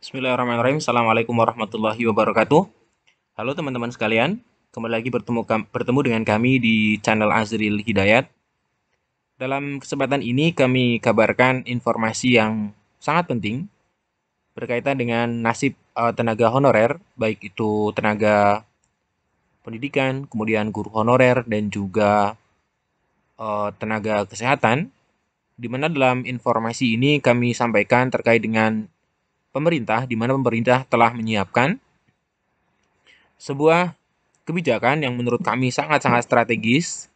Bismillahirrahmanirrahim. Assalamualaikum warahmatullahi wabarakatuh. Halo teman-teman sekalian, kembali lagi bertemu dengan kami di channel Azril Hidayat. Dalam kesempatan ini kami kabarkan informasi yang sangat penting berkaitan dengan nasib tenaga honorer, baik itu tenaga pendidikan, kemudian guru honorer dan juga tenaga kesehatan. Di mana dalam informasi ini kami sampaikan terkait dengan pemerintah, di mana pemerintah telah menyiapkan sebuah kebijakan yang menurut kami sangat-sangat strategis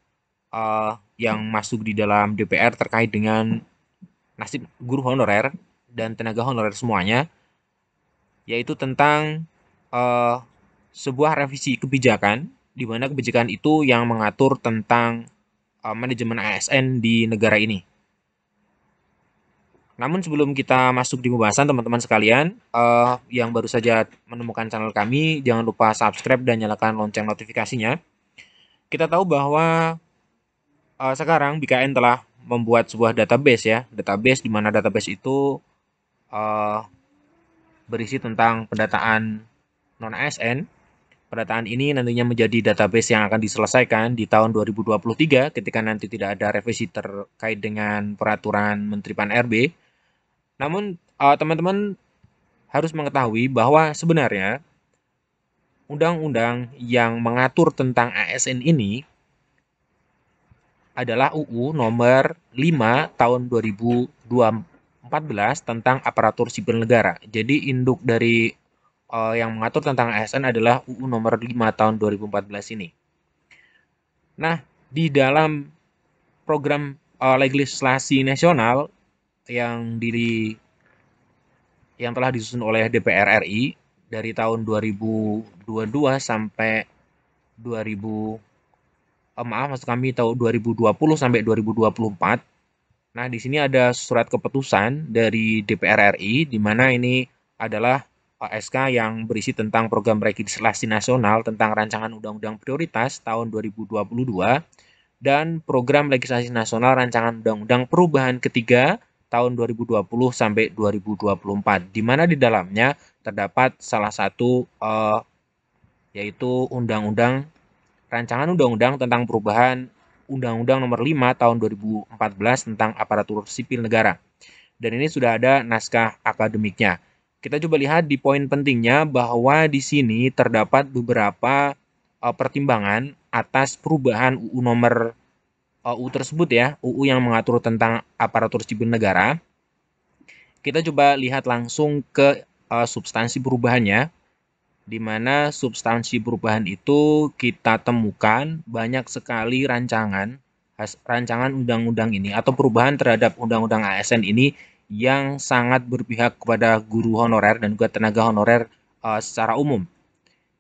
yang masuk di dalam DPR terkait dengan nasib guru honorer dan tenaga honorer semuanya, yaitu tentang uh, sebuah revisi kebijakan, di mana kebijakan itu yang mengatur tentang manajemen ASN di negara ini. Namun sebelum kita masuk di pembahasan teman-teman sekalian, yang baru saja menemukan channel kami, jangan lupa subscribe dan nyalakan lonceng notifikasinya. Kita tahu bahwa sekarang BKN telah membuat sebuah database ya, database di mana database itu uh, berisi tentang pendataan non ASN. Pendataan ini nantinya menjadi database yang akan diselesaikan di tahun 2023 ketika nanti tidak ada revisi terkait dengan peraturan Menteri Pan-RB. Namun teman-teman harus mengetahui bahwa sebenarnya undang-undang yang mengatur tentang ASN ini adalah UU nomor 5 tahun 2014 tentang aparatur sipil negara. Jadi induk dari yang mengatur tentang ASN adalah UU nomor 5 tahun 2014 ini. Nah, di dalam program legislasi nasional yang yang telah disusun oleh DPR RI dari tahun 2022 sampai 2000 maksud kami tahun 2020 sampai 2024. Nah, di sini ada surat keputusan dari DPR RI, di mana ini adalah SK yang berisi tentang program legislasi nasional tentang rancangan undang-undang prioritas tahun 2022 dan program legislasi nasional rancangan undang-undang perubahan ketiga tahun 2020 sampai 2024, di mana di dalamnya terdapat salah satu yaitu rancangan undang-undang tentang perubahan Undang-Undang Nomor 5 Tahun 2014 tentang aparatur sipil negara. Dan ini sudah ada naskah akademiknya. Kita coba lihat di poin pentingnya bahwa di sini terdapat beberapa pertimbangan atas perubahan UU nomor UU tersebut ya, UU yang mengatur tentang aparatur sipil negara. Kita coba lihat langsung ke substansi perubahannya, di mana substansi perubahan itu kita temukan banyak sekali rancangan undang-undang ini atau perubahan terhadap undang-undang ASN ini yang sangat berpihak kepada guru honorer dan juga tenaga honorer secara umum.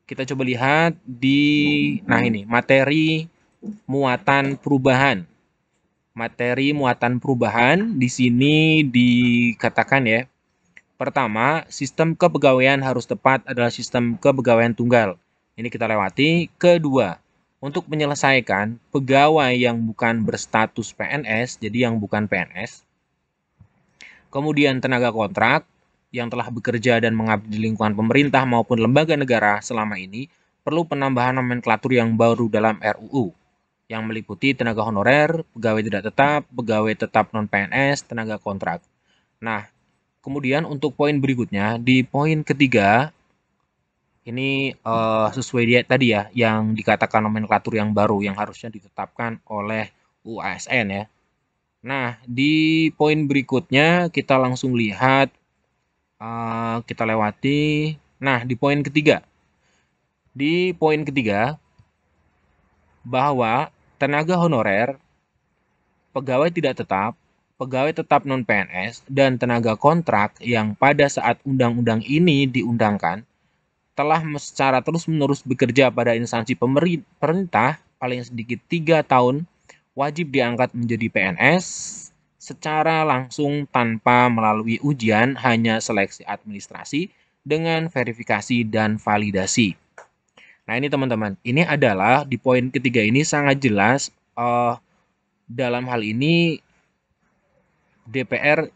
Kita coba lihat ini materi muatan perubahan. Materi muatan perubahan di sini dikatakan ya, pertama, sistem kepegawaian harus tepat adalah sistem kepegawaian tunggal. Ini kita lewati. Kedua, untuk menyelesaikan pegawai yang bukan berstatus PNS, jadi yang bukan PNS. Kemudian tenaga kontrak yang telah bekerja dan mengabdi di lingkungan pemerintah maupun lembaga negara selama ini perlu penambahan nomenklatur yang baru dalam RUU yang meliputi tenaga honorer, pegawai tidak tetap, pegawai tetap non-PNS, tenaga kontrak. Nah, kemudian untuk poin berikutnya, di poin ketiga, ini sesuai dia tadi ya, yang dikatakan nomenklatur yang baru yang harusnya ditetapkan oleh UASN ya. Nah, di poin berikutnya kita langsung lihat, kita lewati. Nah, di poin ketiga. Di poin ketiga, bahwa tenaga honorer, pegawai tidak tetap, pegawai tetap non-PNS, dan tenaga kontrak yang pada saat undang-undang ini diundangkan telah secara terus-menerus bekerja pada instansi pemerintah paling sedikit 3 tahun wajib diangkat menjadi PNS secara langsung tanpa melalui ujian, hanya seleksi administrasi dengan verifikasi dan validasi. Nah ini teman-teman, ini adalah di poin ketiga ini sangat jelas dalam hal ini DPR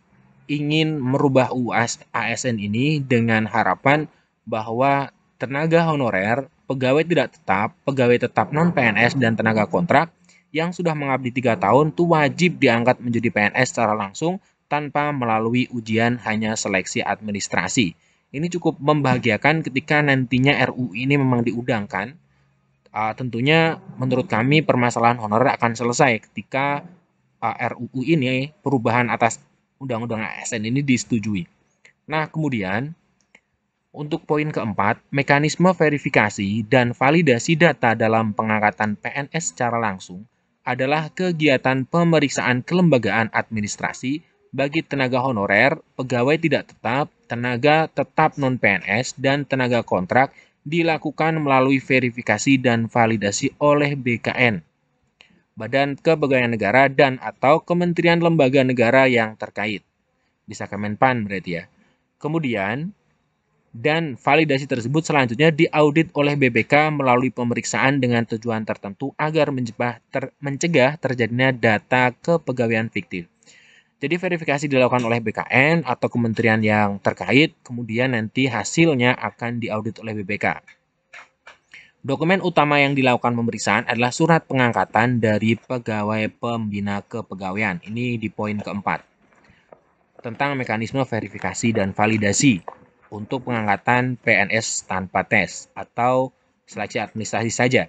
ingin merubah UU ASN ini dengan harapan bahwa tenaga honorer, pegawai tetap non-PNS, dan tenaga kontrak yang sudah mengabdi 3 tahun itu wajib diangkat menjadi PNS secara langsung tanpa melalui ujian, hanya seleksi administrasi. Ini cukup membahagiakan ketika nantinya RUU ini memang diundangkan. Tentunya menurut kami permasalahan honorer akan selesai ketika RUU ini, perubahan atas Undang-Undang ASN ini disetujui. Nah, kemudian untuk poin keempat, mekanisme verifikasi dan validasi data dalam pengangkatan PNS secara langsung adalah kegiatan pemeriksaan kelembagaan administrasi bagi tenaga honorer, pegawai tidak tetap, tenaga tetap non-PNS, dan tenaga kontrak dilakukan melalui verifikasi dan validasi oleh BKN, Badan Kepegawaian Negara, dan atau kementerian lembaga negara yang terkait. Bisa Kemenpan berarti ya. Kemudian, dan validasi tersebut selanjutnya diaudit oleh BPK melalui pemeriksaan dengan tujuan tertentu agar mencegah terjadinya data kepegawaian fiktif. Jadi verifikasi dilakukan oleh BKN atau kementerian yang terkait, kemudian nanti hasilnya akan diaudit oleh BPK. Dokumen utama yang dilakukan pemeriksaan adalah surat pengangkatan dari pegawai pembina kepegawaian. Ini di poin keempat. Tentang mekanisme verifikasi dan validasi untuk pengangkatan PNS tanpa tes atau seleksi administrasi saja.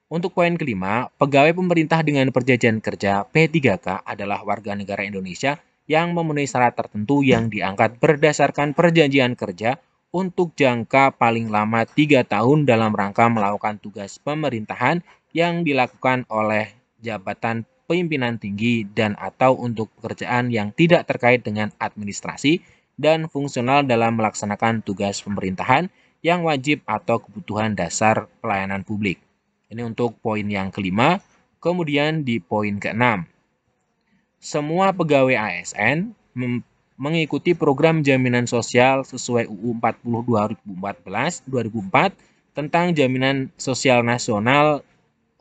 Untuk poin kelima, pegawai pemerintah dengan perjanjian kerja P3K adalah warga negara Indonesia yang memenuhi syarat tertentu yang diangkat berdasarkan perjanjian kerja untuk jangka paling lama 3 tahun dalam rangka melakukan tugas pemerintahan yang dilakukan oleh jabatan pimpinan tinggi dan atau untuk pekerjaan yang tidak terkait dengan administrasi dan fungsional dalam melaksanakan tugas pemerintahan yang wajib atau kebutuhan dasar pelayanan publik. Ini untuk poin yang kelima. Kemudian di poin keenam, semua pegawai ASN mengikuti program jaminan sosial sesuai UU 40 2004 tentang jaminan sosial nasional,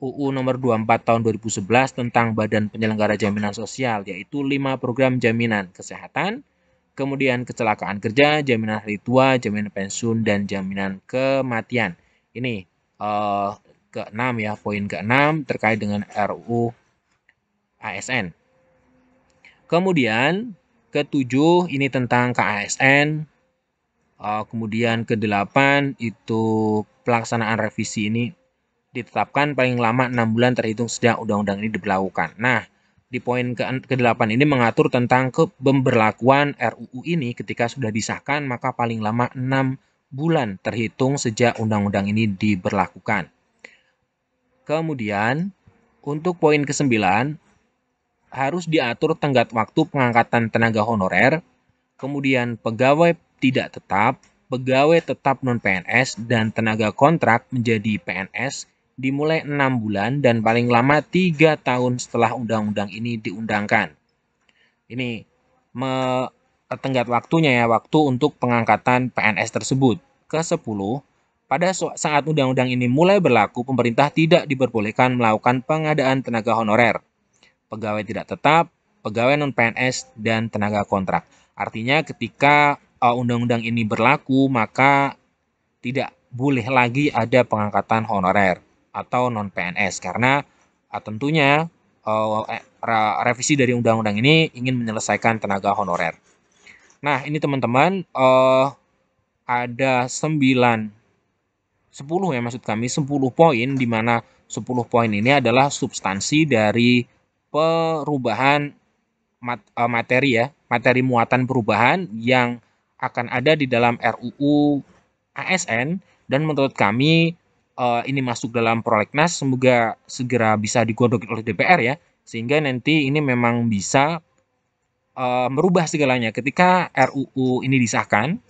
UU nomor 24 tahun 2011 tentang Badan Penyelenggara Jaminan Sosial, yaitu 5 program jaminan kesehatan, kemudian kecelakaan kerja, jaminan hari tua, jaminan pensiun, dan jaminan kematian. Ini keenam ya, poin keenam terkait dengan RUU ASN. Kemudian ketujuh ini tentang KASN. Kemudian ke-8 itu pelaksanaan revisi ini ditetapkan paling lama 6 bulan terhitung sejak undang-undang ini diberlakukan. Nah, di poin ke-8 ini mengatur tentang pemberlakuan RUU ini ketika sudah disahkan maka paling lama 6 bulan terhitung sejak undang-undang ini diberlakukan. Kemudian, untuk poin ke-9, harus diatur tenggat waktu pengangkatan tenaga honorer, kemudian pegawai tidak tetap, pegawai tetap non-PNS, dan tenaga kontrak menjadi PNS dimulai 6 bulan dan paling lama 3 tahun setelah undang-undang ini diundangkan. Ini tenggat waktunya ya, waktu untuk pengangkatan PNS tersebut. Ke-10, pada saat undang-undang ini mulai berlaku, pemerintah tidak diperbolehkan melakukan pengadaan tenaga honorer, pegawai tidak tetap, pegawai non-PNS, dan tenaga kontrak. Artinya ketika undang-undang ini berlaku, maka tidak boleh lagi ada pengangkatan honorer atau non-PNS karena tentunya revisi dari undang-undang ini ingin menyelesaikan tenaga honorer. Nah, ini teman-teman ada 10 ya maksud kami 10 poin di mana 10 poin ini adalah substansi dari perubahan materi ya, materi muatan perubahan yang akan ada di dalam RUU ASN dan menurut kami ini masuk dalam prolegnas, semoga segera bisa digodok oleh DPR ya, sehingga nanti ini memang bisa merubah segalanya. Ketika RUU ini disahkan,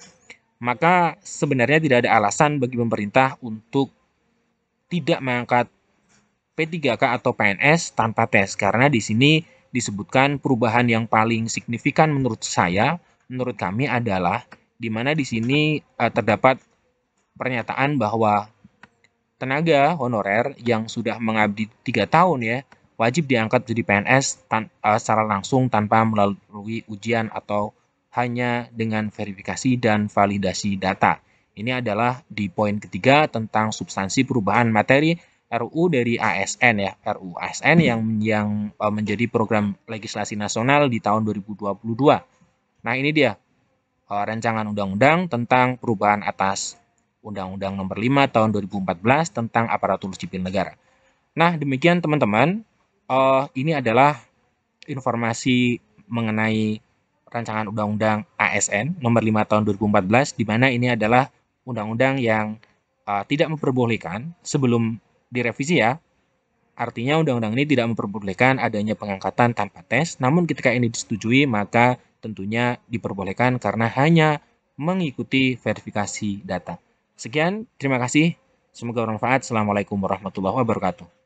maka sebenarnya tidak ada alasan bagi pemerintah untuk tidak mengangkat P3K atau PNS tanpa tes, karena di sini disebutkan perubahan yang paling signifikan menurut saya, menurut kami adalah di mana di sini terdapat pernyataan bahwa tenaga honorer yang sudah mengabdi 3 tahun ya, wajib diangkat jadi PNS secara langsung tanpa melalui ujian atau hanya dengan verifikasi dan validasi data. Ini adalah di poin ketiga tentang substansi perubahan materi RUU dari ASN ya, RUU ASN yang menjadi program legislasi nasional di tahun 2022. Nah, ini dia rancangan undang-undang tentang perubahan atas Undang-Undang Nomor 5 Tahun 2014 tentang Aparatur Sipil Negara. Nah, demikian teman-teman. Ini adalah informasi mengenai rancangan undang-undang ASN nomor 5 tahun 2014, di mana ini adalah undang-undang yang tidak memperbolehkan sebelum direvisi ya. Artinya undang-undang ini tidak memperbolehkan adanya pengangkatan tanpa tes, namun ketika ini disetujui maka tentunya diperbolehkan karena hanya mengikuti verifikasi data. Sekian, terima kasih. Semoga bermanfaat. Assalamualaikum warahmatullahi wabarakatuh.